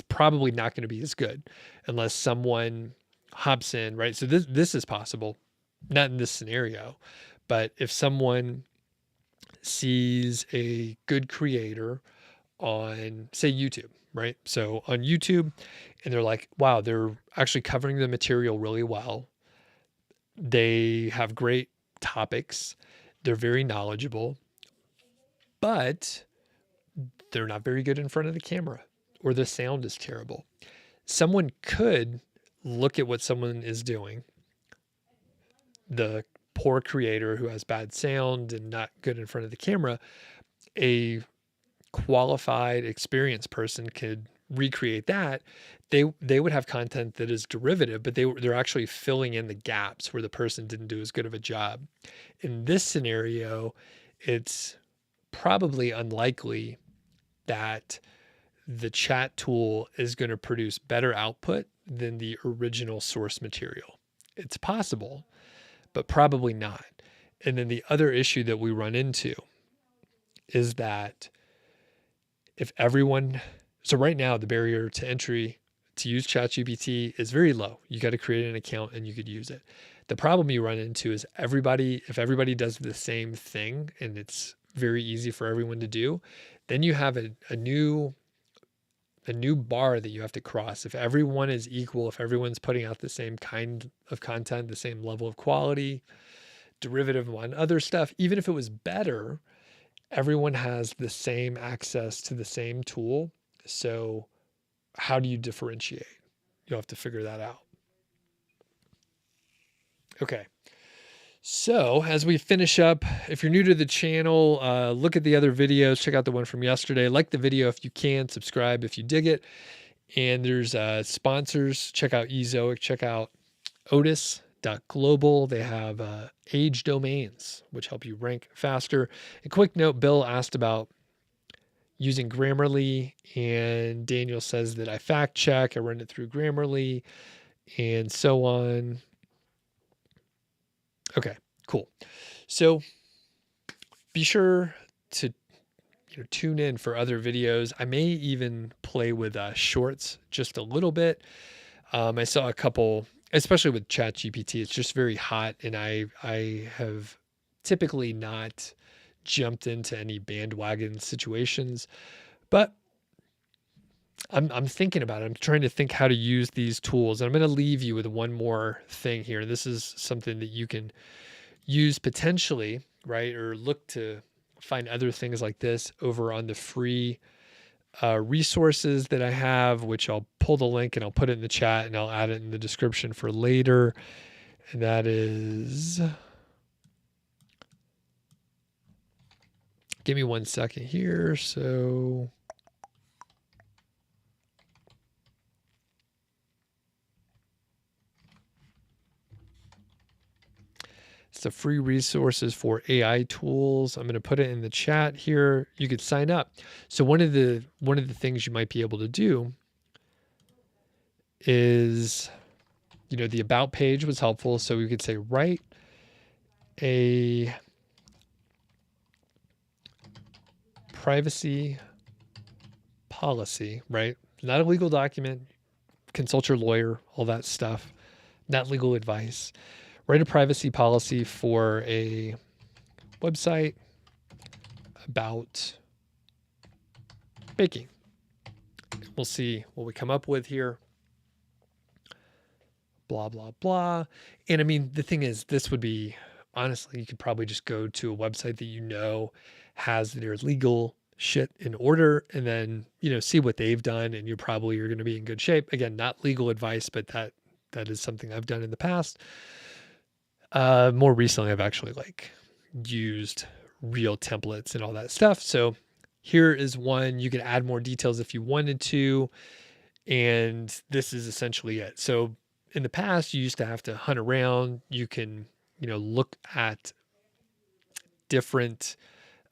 probably not going to be as good unless someone hops in, right? So this is possible, not in this scenario, but if someone sees a good creator on, say, YouTube, right? So on YouTube, and they're like, wow, they're actually covering the material really well. They have great topics. They're very knowledgeable, but they're not very good in front of the camera, or the sound is terrible. Someone could look at what someone is doing, the poor creator who has bad sound and not good in front of the camera. A qualified, experienced person could recreate that. They would have content that is derivative, but they're actually filling in the gaps where the person didn't do as good of a job. In this scenario, it's probably unlikely that the chat tool is going to produce better output than the original source material. It's possible, but probably not. And then the other issue that we run into is that if everyone, so right now the barrier to entry to use ChatGPT is very low. You got to create an account and you could use it. The problem you run into is if everybody does the same thing and it's very easy for everyone to do, then you have a new bar that you have to cross. If everyone is equal, if everyone's putting out the same kind of content, the same level of quality, derivative on other stuff, even if it was better, everyone has the same access to the same tool. So how do you differentiate? You'll have to figure that out. Okay. So as we finish up, if you're new to the channel, look at the other videos, check out the one from yesterday, like the video if you can, subscribe if you dig it. And there's sponsors, check out Ezoic, check out Odys.global. They have age domains, which help you rank faster. A quick note, Bill asked about using Grammarly, and Daniel says that I fact check, I run it through Grammarly, and so on. Okay, cool. So be sure to tune in for other videos. I may even play with shorts just a little bit. I saw a couple, especially with ChatGPT. It's just very hot, and I have typically not jumped into any bandwagon situations, but I'm thinking about it. I'm trying to think how to use these tools. And I'm going to leave you with one more thing here. This is something that you can use potentially, right? Or look to find other things like this over on the free resources that I have, which I'll pull the link and I'll put it in the chat and I'll add it in the description for later. And that is, give me 1 second here. So it's the free resources for AI tools. I'm going to put it in the chat here. You could sign up. So one of the things you might be able to do is, the about page was helpful. So we could say, write a privacy policy, right? Not a legal document, consult your lawyer, all that stuff, not legal advice. Write a privacy policy for a website about baking. We'll see what we come up with here. Blah, blah, blah. And I mean, the thing is, this would be, honestly, you could probably just go to a website that has their legal shit in order and then, see what they've done, and you're going to be in good shape. Again, not legal advice, but that is something I've done in the past. More recently, I've actually used real templates and all that stuff. So here is one. You can add more details if you wanted to. And this is essentially it. So in the past, you used to have to hunt around. You can, look at different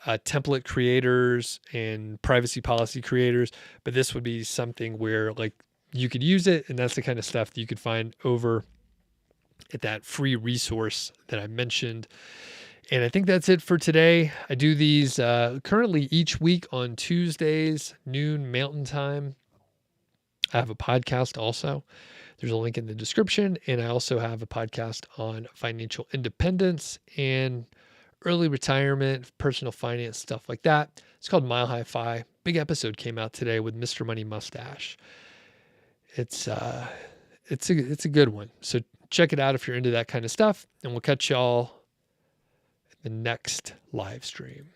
template creators and privacy policy creators, but this would be something where you could use it. And that's the kind of stuff that you could find over at that free resource that I mentioned. And I think that's it for today. I do these currently each week on Tuesdays, noon Mountain Time. I have a podcast also. There's a link in the description. And I also have a podcast on financial independence and early retirement, personal finance, stuff like that. It's called Mile High Fi. big episode came out today with Mr. Money Mustache. It's a good one. So check it out if you're into that kind of stuff, and we'll catch y'all in the next live stream.